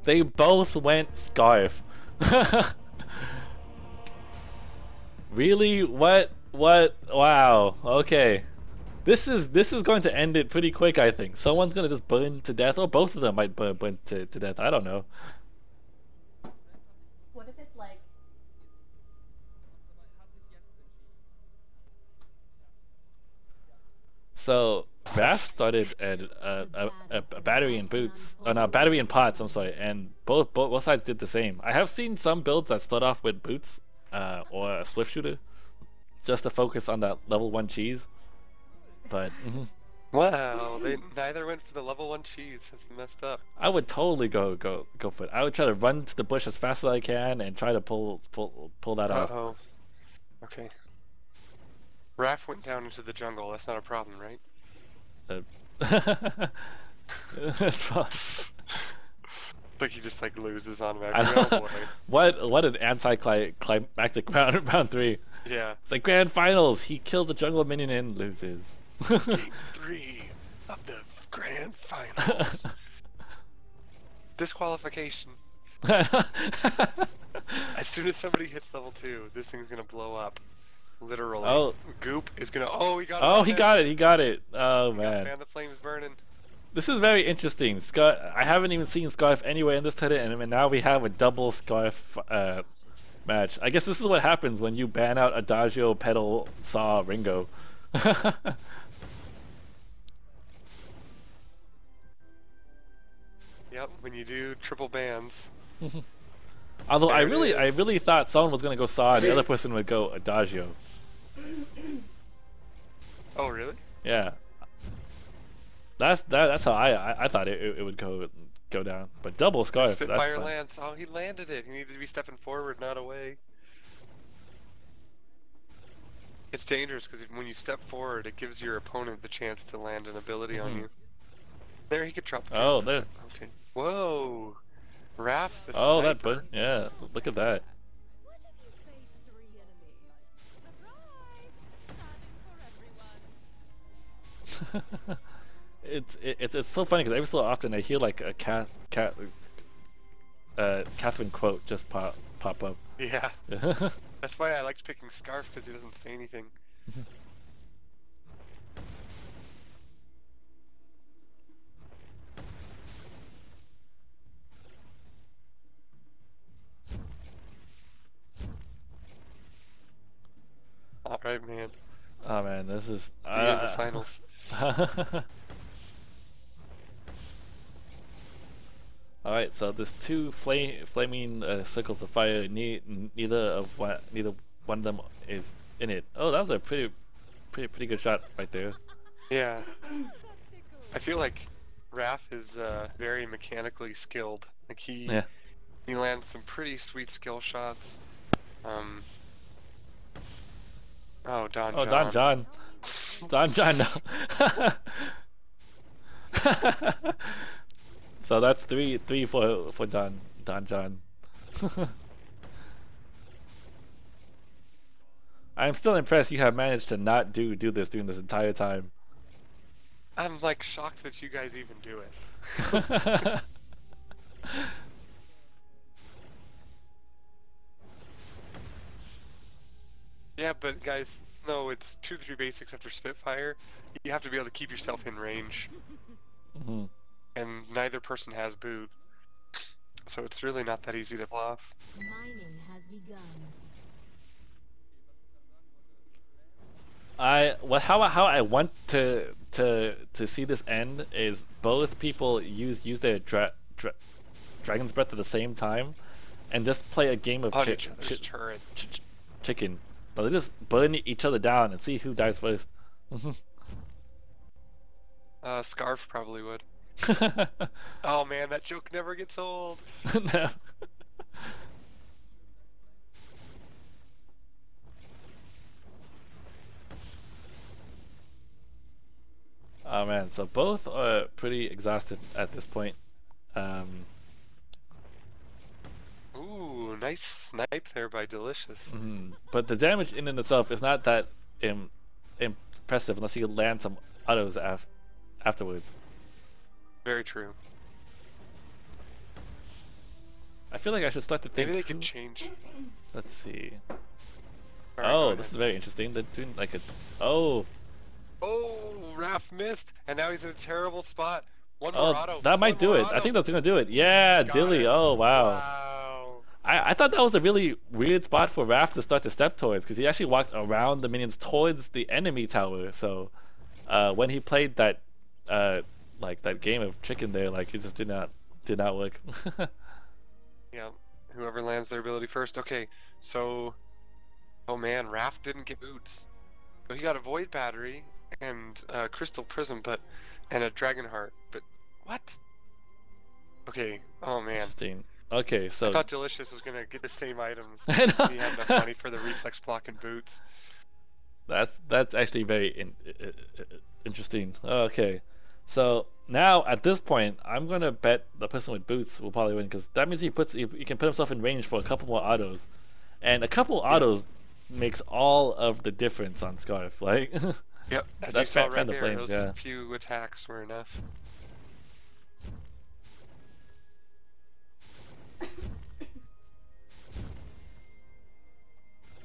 they both went Scarf. Really? What? Wow. Okay. This is going to end it pretty quick, I think. Someone's gonna just burn to death, or both of them might burn to death. I don't know. What if it's like So Raph started at a battery and boots, oh no, battery and pots. I'm sorry, and both sides did the same. I have seen some builds that start off with boots, or a swift shooter, just to focus on that level 1 cheese. But Wow, they neither went for the level 1 cheese. That's messed up. I would totally go for it. I would try to run to the bush as fast as I can and try to pull that off. Uh-oh. Okay. Raph went down into the jungle. That's not a problem, right? That's fine. Like he just like loses on I Mac. know. Oh boy. What an anticlimactic round 3. Yeah. It's like grand finals. He kills the jungle minion and loses. Game 3 of the grand finals. Disqualification. As soon as somebody hits level 2, this thing's gonna blow up. Literally. Oh. Goop is gonna. Oh, he got it. Oh, on he net. got it. He got it. Oh He got man. Fan the flames burning. This is very interesting. I haven't even seen Scarf anywhere in this tournament, and now we have a double Scarf match. I guess this is what happens when you ban out Adagio, Pedal, Saw, Ringo. Yep. When you do triple bans. Although There I it really is. thought someone was gonna go Saw and the other person would go Adagio. Oh really? Yeah. That's how I thought it would go down. But double The Scarf. That's Spitfire fun. lands. Oh, he landed it. He needed to be stepping forward, not away. It's dangerous because when you step forward, it gives your opponent the chance to land an ability on Mhm. you. There, he could drop. The Oh, gun. there. Okay. Whoa. Raph the Oh, that sniper. yeah. Look at that. What if you face 3 enemies? Surprise! Starting for everyone. It's so funny because every so often I hear like a Catherine quote just pop up. Yeah. That's why I liked picking Scarf because he doesn't say anything. All right, man. Oh man, this is The end of the final. Alright, so there's 2 flaming circles of fire. Neither one of them is in it. Oh, that was a pretty good shot right there. Yeah. I feel like Raph is very mechanically skilled. Like Yeah. He lands some pretty sweet skill shots. Oh, Don Oh, John. DonJon. DonJon, no. So that's three for DonJon. I'm still impressed you have managed to not do this during this entire time. I'm like shocked that you guys even do it. Yeah, but guys, no, it's 2-3 basics after Spitfire. You have to be able to keep yourself in range. Mm-hmm. And neither person has boot. So it's really not that easy to pull off. Mining has begun. How I want to see this end is both people use their Dragon's Breath at the same time, and just play a game of On each other's turret. chicken. But they just burn each other down and see who dies first. Scarf probably would. Oh man, that joke never gets old. No. Oh man, so both are pretty exhausted at this point. Ooh, nice snipe there by Dillicious. But the damage in and itself is not that impressive unless you land some autos afterwards. Very true. I feel like I should start to think. Maybe they can change. Let's see. Alright, Oh, go this is ahead. very interesting. They're doing like a. Oh. Oh, Raph missed, and now he's in a terrible spot. One more Oh, auto. that might One do more it. auto. I think that's gonna do it. Yeah, Got Dilly. it. Oh wow. Wow. I thought that was a really weird spot for Raph to start to step towards because he actually walked around the minions towards the enemy tower. So when he played that like that game of chicken there, like it just did not work. Yeah, whoever lands their ability first. Okay, so, oh man, Raph didn't get boots. So he got a Void Battery and Crystal Prism, and a Dragon Heart. But what? Okay, oh man. Interesting. Okay, so I thought Dillicious was gonna get the same items. I know. He had enough money for the reflex block and boots. that's actually very interesting. Okay, so now at this point, I'm gonna bet the person with boots will probably win because that means he can put himself in range for a couple more autos, and a couple autos makes all of the difference on Scarf. Like, Yep, as you That's saw fan right the there, flames, those yeah. few attacks were enough.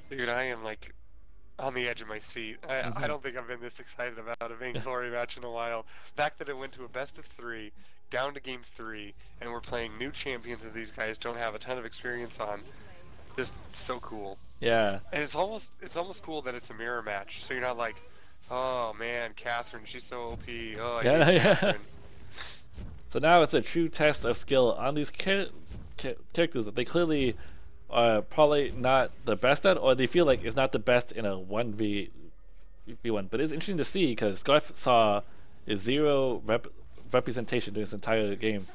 Dude, I am like on the edge of my seat. I don't think I've been this excited about a Vainglory match in a while. The fact that it went to a best of 3, down to game 3, and we're playing new champions that these guys don't have a ton of experience on. Just so cool. yeah. And it's almost cool that it's a mirror match, so you're not like, oh man, Catherine, she's so OP. Oh, I Yeah, hate yeah. Catherine. So now it's a true test of skill on these characters that they clearly are probably not the best at, or they feel like it's not the best in a 1v1. But it's interesting to see because Scarf saw a 0 representation during this entire game,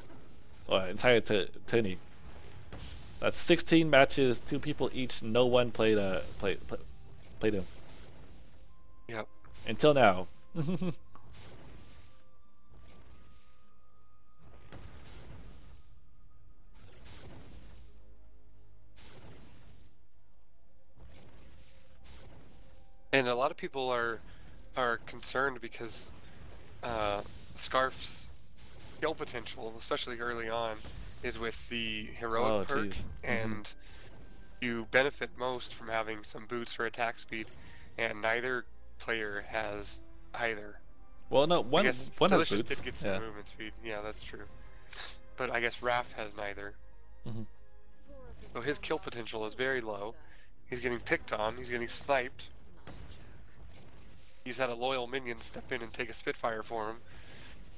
or entire tourney. That's 16 matches, 2 people each. No one played him Yep. until now. And a lot of people are concerned because Scarf's skill potential, especially early on, is with the heroic Oh, perk, jeez. and you benefit most from having some boots or attack speed, and neither player has either. Well, no, I one guess has Dillicious boots. did get some Yeah. movement speed. Yeah, that's true. But I guess Raph has neither. So his kill potential is very low. He's getting picked on. He's getting sniped. He's had a loyal minion step in and take a Spitfire for him.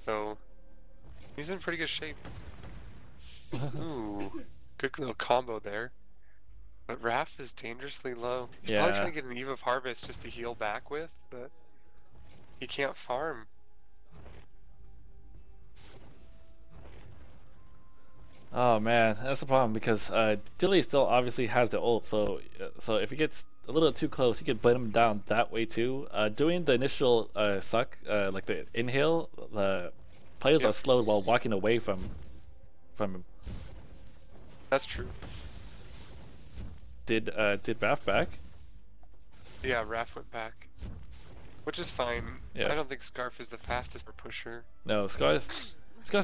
So he's in pretty good shape. Ooh, good little combo there. But Raph is dangerously low. He's probably Yeah. trying to get an Eve of Harvest just to heal back with, but he can't farm. Oh man, that's the problem because Dilly still obviously has the ult, so if he gets a little too close, he could blend him down that way too. Doing the initial suck, like the inhale, the players are Yep, slowed while walking away from him. that's true. Did Raph back? Yeah, Raph went back, which is fine. Yes. I don't think Scarf is the fastest pusher. No, Scar's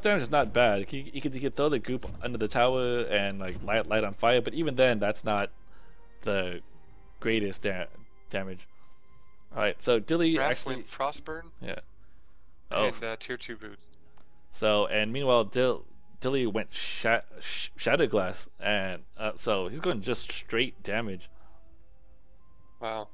damage is not bad. He could throw the goop under the tower and like light on fire, but even then, that's not the greatest damage. All right, so Dilly Raph actually, went Frostburn yeah. Oh, and Tier 2 boot. so and meanwhile, Dilly went Shadow Glass, and so he's going just straight damage. Wow.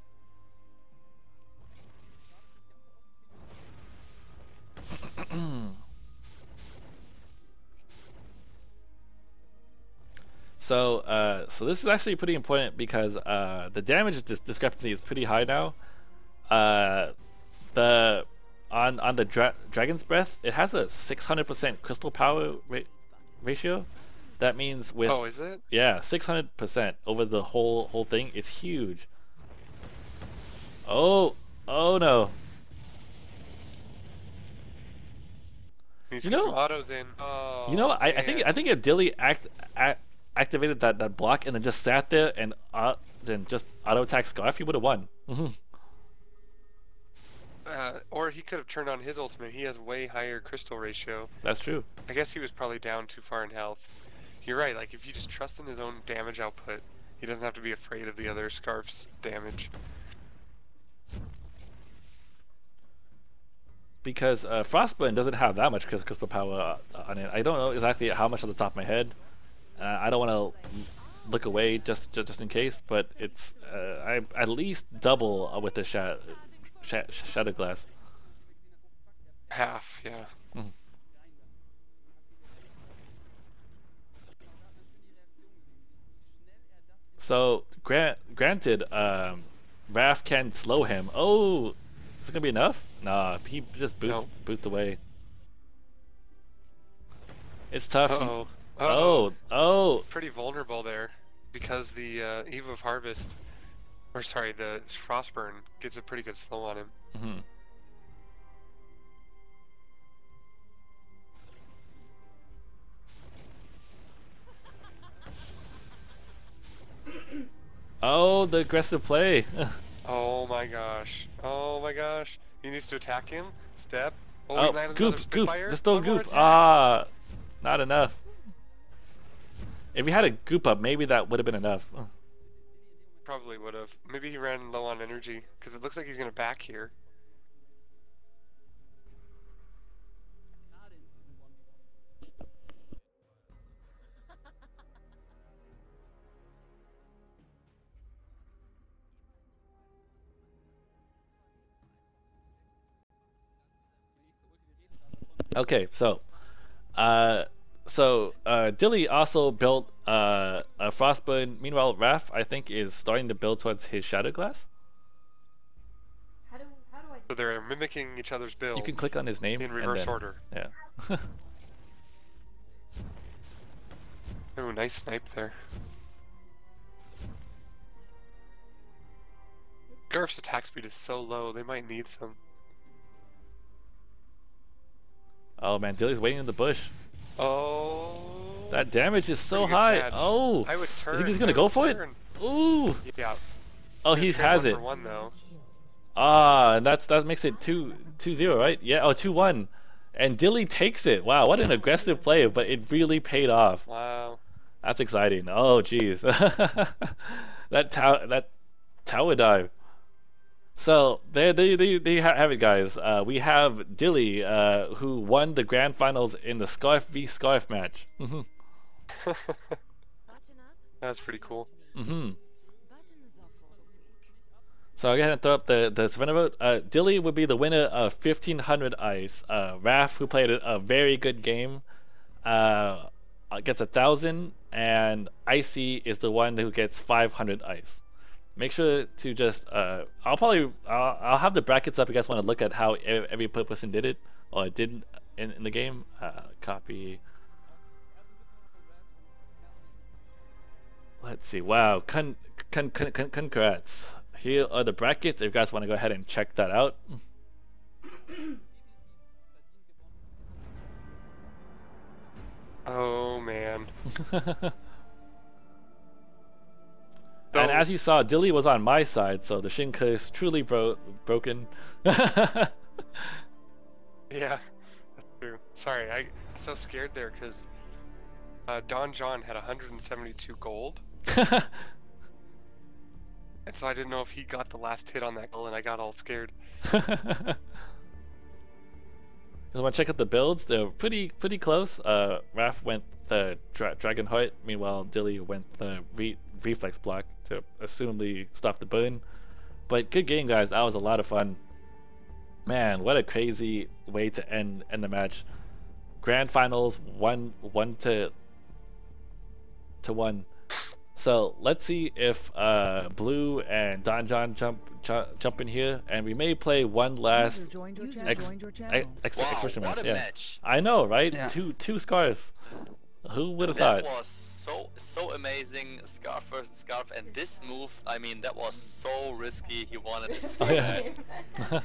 So this is actually pretty important because the damage discrepancy is pretty high now. The on the Dragon's Breath, it has a 600% crystal power ratio. That means with Oh, is it? yeah, 600% over the whole thing. It's huge. Oh no. He's You got know- some autos in. Oh, I think if Dilly activated that block and then just sat there and then just auto attack Scarf, he would have won. Or he could have turned on his ultimate. He has way higher crystal ratio. That's true. I guess he was probably down too far in health. You're right, like if you just trust in his own damage output, he doesn't have to be afraid of the other Scarf's damage. Because Frostburn doesn't have that much crystal power on it. I don't know exactly how much off the top of my head. I don't want to look away just in case, but it's I at least double with the Shadow Glass. Half, yeah. So granted, Raph can slow him. Oh, is it gonna be enough? Nah, he just boots away. It's tough. Uh-oh. Oh. Pretty vulnerable there because the Eve of Harvest, or sorry, the Frostburn gets a pretty good slow on him. Mm-hmm. Oh, the aggressive play. Oh my gosh. Oh my gosh. He needs to attack him. Step. Oh, Oh, he landed another goop. Spitfire. Just throw One more goop. attack. Ah, not enough. If he had a goop up, maybe that would have been enough. Probably would have. Maybe he ran low on energy because it looks like he's gonna back here. Okay, so Dilly also built a Frostburn. Meanwhile, Raph, I think, is starting to build towards his Shadow Glass. So they're mimicking each other's builds. You can click on his name in reverse and then, order. Yeah. Oh, nice snipe there. Garf's attack speed is so low, they might need some. Oh man, Dilly's waiting in the bush. Oh. That damage is so Pretty good high. catch. Oh, I would turn. is he just I gonna would go for turn. it? Ooh. Yeah. Oh, he Good turn, has 1 it. for 1 though. Ah, and that makes it 2-0, right? Yeah. Oh, 2-1. And Dilly takes it. Wow, what an aggressive play, but it really paid off. Wow. That's exciting. Oh, jeez. that tower dive. So there you have it, guys. We have Dilly, who won the grand finals in the Scarf v Scarf match. Button up. That's pretty cool. Mhm. Buttons are for the weak. So I'll go ahead and throw up the Savannah vote. Dilly would be the winner of 1500 ice. Raph, who played a very good game, gets 1000, and Icy is the one who gets 500 ice. Make sure to just I'll have the brackets up if you guys want to look at how every person did it or did in the game. Copy. Let's see. Wow. Congrats. Here are the brackets. If you guys want to go ahead and check that out. Oh man. And as you saw, Dilly was on my side, so the Shinkai is truly broken. Yeah, that's true. Sorry, I'm so scared there because DonJon had 172 gold, and so I didn't know if he got the last hit on that goal, and I got all scared. Just want to check out the builds. They're pretty close. Raph went the Dragon Heart, meanwhile Dilly went the Reflex block to assumably stop the burn. But good game, guys. That was a lot of fun. Man, what a crazy way to end the match. Grand finals, one to one. So let's see if Blue and DonJon jump in here, and we may play one last exhibition what match. a match. I know, right? Yeah. Two scars. Who would have thought? That was so amazing, Scarf versus Scarf, and this move, I mean, that was so risky. He wanted it so Oh, yeah. bad.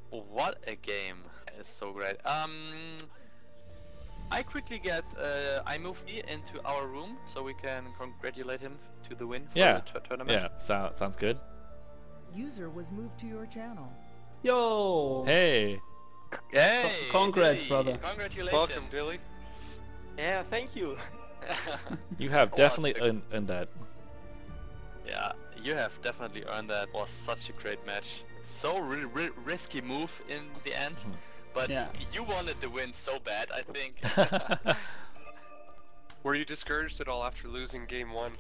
What a game! It's so great. I quickly get iMovie into our room so we can congratulate him to the win for Yeah. the tournament. Yeah, sounds good. User was moved to your channel. Yo! Hey. Hey, Congrats, Dilly. brother. Congratulations. Welcome, Dilly. Yeah, thank you. You have Was definitely a- earned that. Yeah, you have definitely earned that. It was such a great match. So risky move in the end, but Yeah. you wanted the win so bad, I think. Were you discouraged at all after losing game 1?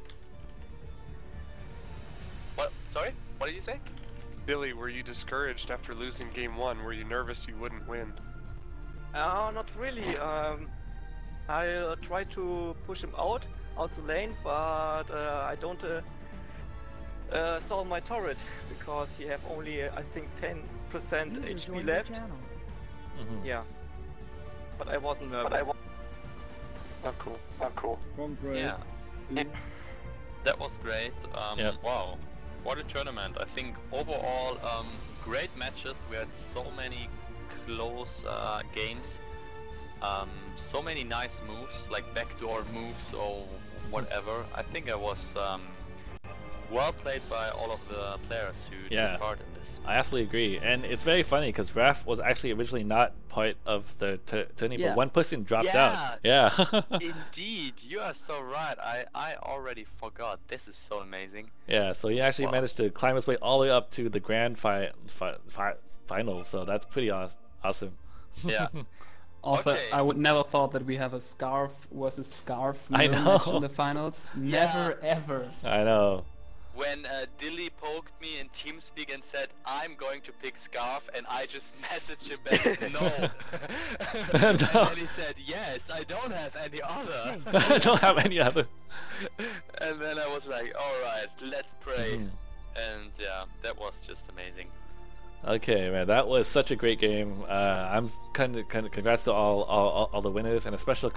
What? Sorry? What did you say? Dilly, were you discouraged after losing game 1? Were you nervous you wouldn't win? Not really. I tried to push him out the lane, but I don't saw my turret because he have only I think 10% User HP joined your left. channel. Mhm. Yeah, but I wasn't nervous. Not cool. Yeah. That was great. Yeah. Wow. What a tournament. I think overall, great matches. We had so many close games. So many nice moves, like backdoor moves or whatever. I think I was well played by all of the players who Yeah. took part in this. I absolutely agree, and it's very funny because Raph was actually originally not part of the tourney, Yeah. but one person dropped Yeah. out. Yeah. Indeed, you are so right. I already forgot. This is so amazing. Yeah, so he actually Wow. managed to climb his way all the way up to the grand finals, so that's pretty awesome. Yeah. Also, Okay. I would never thought that we have a Scarf versus Scarf I mirror match know. in the finals. Yeah. Never ever. I know. When Dilly poked me in TeamSpeak and said, I'm going to pick Scarf, and I just messaged him back, no. And then he said, yes, I don't have any other. I don't have any other. And then I was like, alright, let's pray. Mhm. And yeah, that was just amazing. Okay, man, that was such a great game. I'm congrats to all the winners, and a special